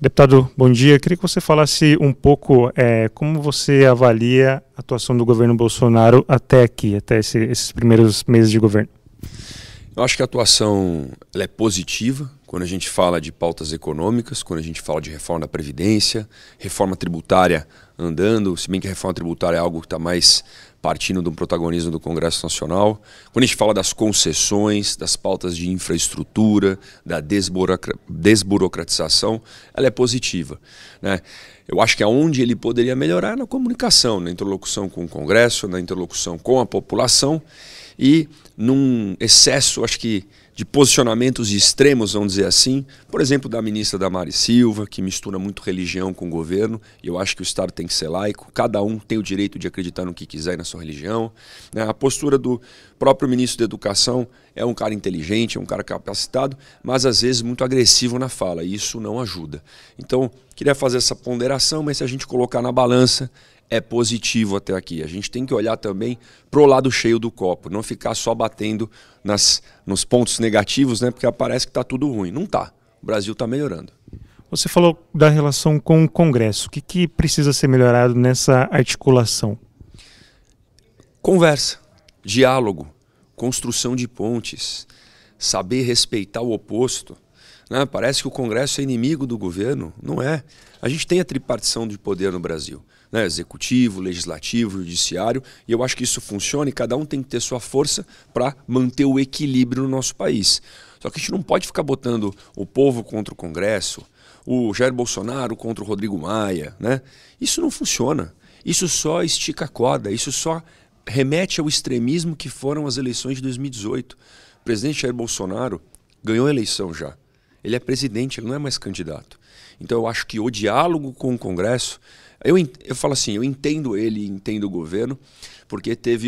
Deputado, bom dia. Queria que você falasse um pouco como você avalia a atuação do governo Bolsonaro até aqui, até esses primeiros meses de governo. Eu acho que a atuação ela é positiva quando a gente fala de pautas econômicas, quando a gente fala de reforma da Previdência, reforma tributária andando, se bem que a reforma tributária é algo que está mais partindo do protagonismo do Congresso Nacional. Quando a gente fala das concessões, das pautas de infraestrutura, da desburocratização, ela é positiva, né? Eu acho que aonde ele poderia melhorar é na comunicação, na interlocução com o Congresso, na interlocução com a população e num excesso, acho que, de posicionamentos extremos, vamos dizer assim, por exemplo, da ministra Damares Silva, que mistura muito religião com o governo, e eu acho que o Estado tem que ser laico, cada um tem o direito de acreditar no que quiser na sua religião. A postura do próprio ministro da Educação é um cara inteligente, é um cara capacitado, mas às vezes muito agressivo na fala, e isso não ajuda. Então, queria fazer essa ponderação, mas se a gente colocar na balança, é positivo até aqui. A gente tem que olhar também para o lado cheio do copo, não ficar só batendo nos pontos negativos, né? Porque parece que está tudo ruim. Não está. O Brasil está melhorando. Você falou da relação com o Congresso. O que precisa ser melhorado nessa articulação? Conversa, diálogo, construção de pontes, saber respeitar o oposto. Parece que o Congresso é inimigo do governo. Não é. A gente tem a tripartição de poder no Brasil, né? Executivo, legislativo, judiciário, e eu acho que isso funciona e cada um tem que ter sua força para manter o equilíbrio no nosso país. Só que a gente não pode ficar botando o povo contra o Congresso, o Jair Bolsonaro contra o Rodrigo Maia, né? Isso não funciona. Isso só estica a corda, isso só remete ao extremismo que foram as eleições de 2018. O presidente Jair Bolsonaro ganhou a eleição já. Ele é presidente, ele não é mais candidato. Então eu acho que o diálogo com o Congresso, eu falo assim, eu entendo ele, entendo o governo, porque teve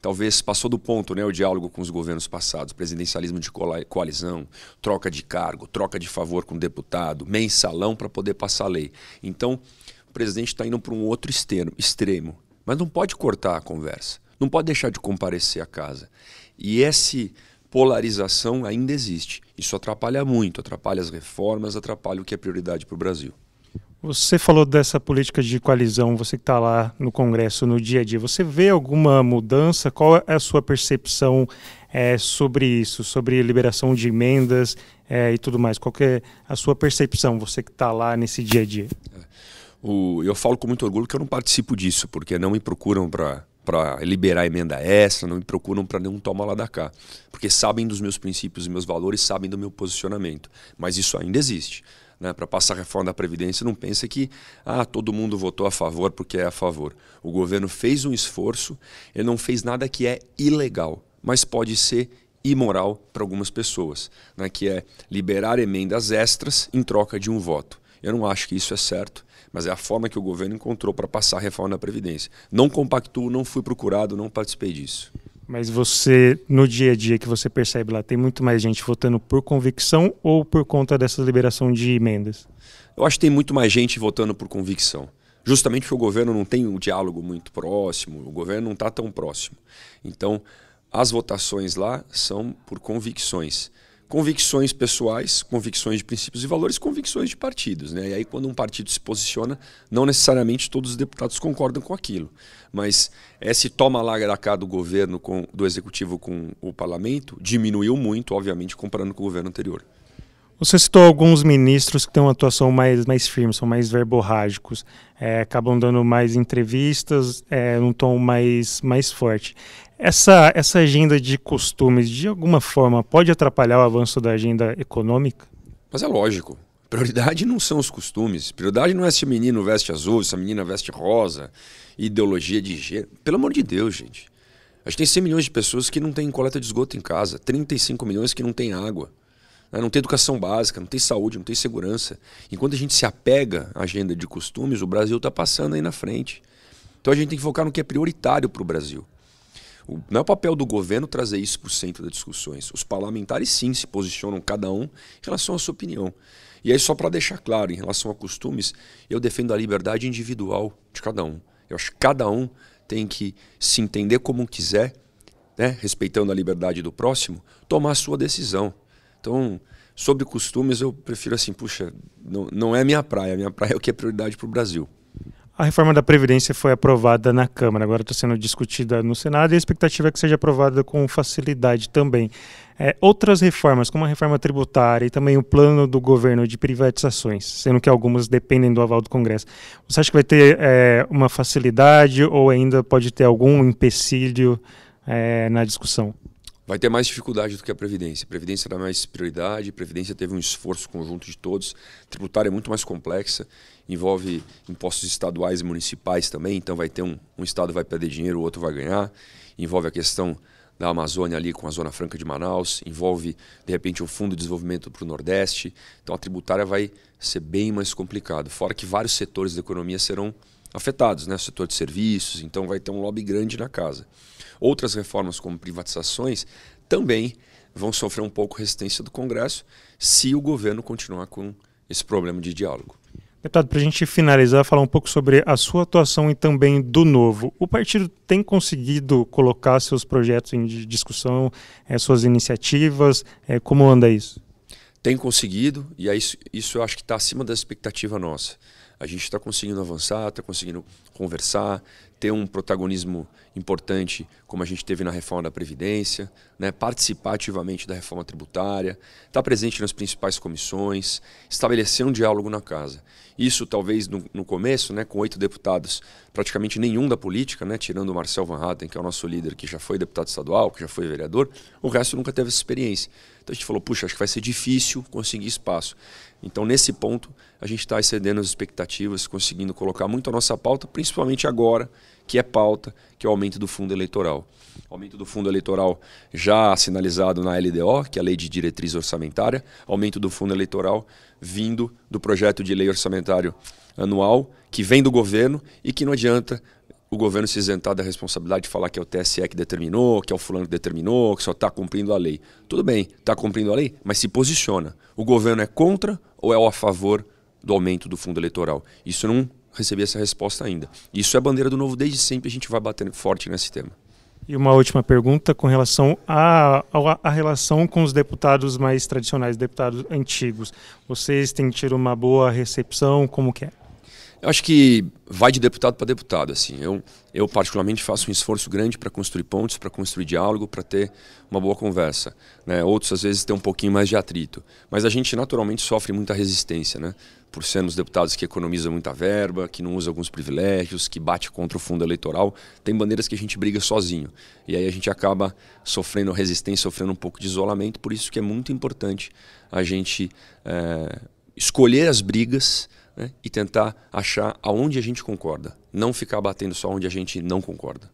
talvez passou do ponto, né, o diálogo com os governos passados, presidencialismo de coalizão, troca de cargo, troca de favor com o deputado, mensalão para poder passar a lei. Então o presidente está indo para um outro extremo, mas não pode cortar a conversa, não pode deixar de comparecer à casa. E essa polarização ainda existe. Isso atrapalha muito, atrapalha as reformas, atrapalha o que é prioridade para o Brasil. Você falou dessa política de coalizão, você que está lá no Congresso, no dia a dia. Você vê alguma mudança? Qual é a sua percepção sobre isso, sobre liberação de emendas e tudo mais? Qual que é a sua percepção, você que está lá nesse dia a dia? Eu falo com muito orgulho que eu não participo disso, porque não me procuram para liberar emenda extra, não me procuram para nenhum toma lá da cá, porque sabem dos meus princípios e meus valores, sabem do meu posicionamento, mas isso ainda existe, né? Para passar a reforma da Previdência, não pensa que todo mundo votou a favor porque é a favor. O governo fez um esforço, ele não fez nada que é ilegal, mas pode ser imoral para algumas pessoas, né? Que é liberar emendas extras em troca de um voto. Eu não acho que isso é certo, mas é a forma que o governo encontrou para passar a reforma da Previdência. Não compactuo, não fui procurado, não participei disso. Mas você, no dia a dia que você percebe lá, tem muito mais gente votando por convicção ou por conta dessa liberação de emendas? Eu acho que tem muito mais gente votando por convicção. Justamente porque o governo não tem um diálogo muito próximo, o governo não está tão próximo. Então, as votações lá são por convicções. Convicções pessoais, convicções de princípios e valores, convicções de partidos, né? E aí quando um partido se posiciona, não necessariamente todos os deputados concordam com aquilo. Mas esse toma lá da cá do governo, do executivo com o parlamento, diminuiu muito, obviamente, comparando com o governo anterior. Você citou alguns ministros que têm uma atuação mais firme, são mais verborrágicos, acabam dando mais entrevistas, num tom mais forte. Essa agenda de costumes, de alguma forma, pode atrapalhar o avanço da agenda econômica? Mas é lógico. Prioridade não são os costumes. Prioridade não é se o menino veste azul, se a menina veste rosa, ideologia de gênero. Pelo amor de Deus, gente. A gente tem 100 milhões de pessoas que não têm coleta de esgoto em casa, 35 milhões que não têm água. Não tem educação básica, não tem saúde, não tem segurança. Enquanto a gente se apega à agenda de costumes, o Brasil está passando aí na frente. Então a gente tem que focar no que é prioritário para o Brasil. Não é o papel do governo trazer isso para o centro das discussões. Os parlamentares sim se posicionam cada um em relação à sua opinião. E aí só para deixar claro, em relação a costumes, eu defendo a liberdade individual de cada um. Eu acho que cada um tem que se entender como quiser, né, respeitando a liberdade do próximo, tomar a sua decisão. Então, Sobre costumes, eu prefiro assim, puxa, não é minha praia é o que é prioridade para o Brasil. A reforma da Previdência foi aprovada na Câmara, agora está sendo discutida no Senado e a expectativa é que seja aprovada com facilidade também. Outras reformas, como a reforma tributária e também o plano do governo de privatizações, sendo que algumas dependem do aval do Congresso, você acha que vai ter uma facilidade ou ainda pode ter algum empecilho na discussão? Vai ter mais dificuldade do que a Previdência. A Previdência dá mais prioridade, a Previdência teve um esforço conjunto de todos. A tributária é muito mais complexa, envolve impostos estaduais e municipais também, então vai ter um estado vai perder dinheiro, o outro vai ganhar. Envolve a questão da Amazônia ali com a Zona Franca de Manaus, envolve de repente um fundo de desenvolvimento para o Nordeste. Então a tributária vai ser bem mais complicado, fora que vários setores da economia serão afetados, né? O setor de serviços, então vai ter um lobby grande na casa. Outras reformas, como privatizações, também vão sofrer um pouco resistência do Congresso se o governo continuar com esse problema de diálogo. Deputado, para a gente finalizar, falar um pouco sobre a sua atuação e também do Novo. O partido tem conseguido colocar seus projetos em discussão, suas iniciativas? Como anda isso? Tem conseguido, e isso eu acho que está acima da expectativa nossa. A gente está conseguindo avançar, está conseguindo conversar, ter um protagonismo importante, como a gente teve na reforma da Previdência, né? Participar ativamente da reforma tributária, estar presente nas principais comissões, estabelecer um diálogo na casa. Isso talvez no começo, né, com 8 deputados, praticamente nenhum da política, né, tirando o Marcel Van Hatten, que é o nosso líder, que já foi deputado estadual, que já foi vereador, o resto nunca teve essa experiência. Então a gente falou, puxa, acho que vai ser difícil conseguir espaço. Então nesse ponto a gente está excedendo as expectativas, conseguindo colocar muito a nossa pauta, principalmente agora, que é pauta, que é o aumento do fundo eleitoral. O aumento do fundo eleitoral já sinalizado na LDO, que é a Lei de Diretriz Orçamentária, aumento do fundo eleitoral vindo do projeto de lei orçamentário anual, que vem do governo e que não adianta o governo se isentar da responsabilidade de falar que é o TSE que determinou, que é o fulano que determinou, que só está cumprindo a lei. Tudo bem, está cumprindo a lei, mas se posiciona. O governo é contra ou é a favor do aumento do fundo eleitoral? Isso eu não recebi essa resposta ainda. Isso é a bandeira do Novo desde sempre, a gente vai batendo forte nesse tema. E uma última pergunta com relação à relação com os deputados mais tradicionais, deputados antigos. Vocês têm tido uma boa recepção? Como que é? Eu acho que vai de deputado para deputado. Assim. Eu particularmente faço um esforço grande para construir pontes, para construir diálogo, para ter uma boa conversa. Né? Outros, às vezes, têm um pouquinho mais de atrito. Mas a gente, naturalmente, sofre muita resistência, né? Por sermos deputados que economizam muita verba, que não usam alguns privilégios, que bate contra o fundo eleitoral. Tem bandeiras que a gente briga sozinho. E aí a gente acaba sofrendo resistência, sofrendo um pouco de isolamento. Por isso que é muito importante a gente escolher as brigas, né, e tentar achar aonde a gente concorda, não ficar batendo só onde a gente não concorda.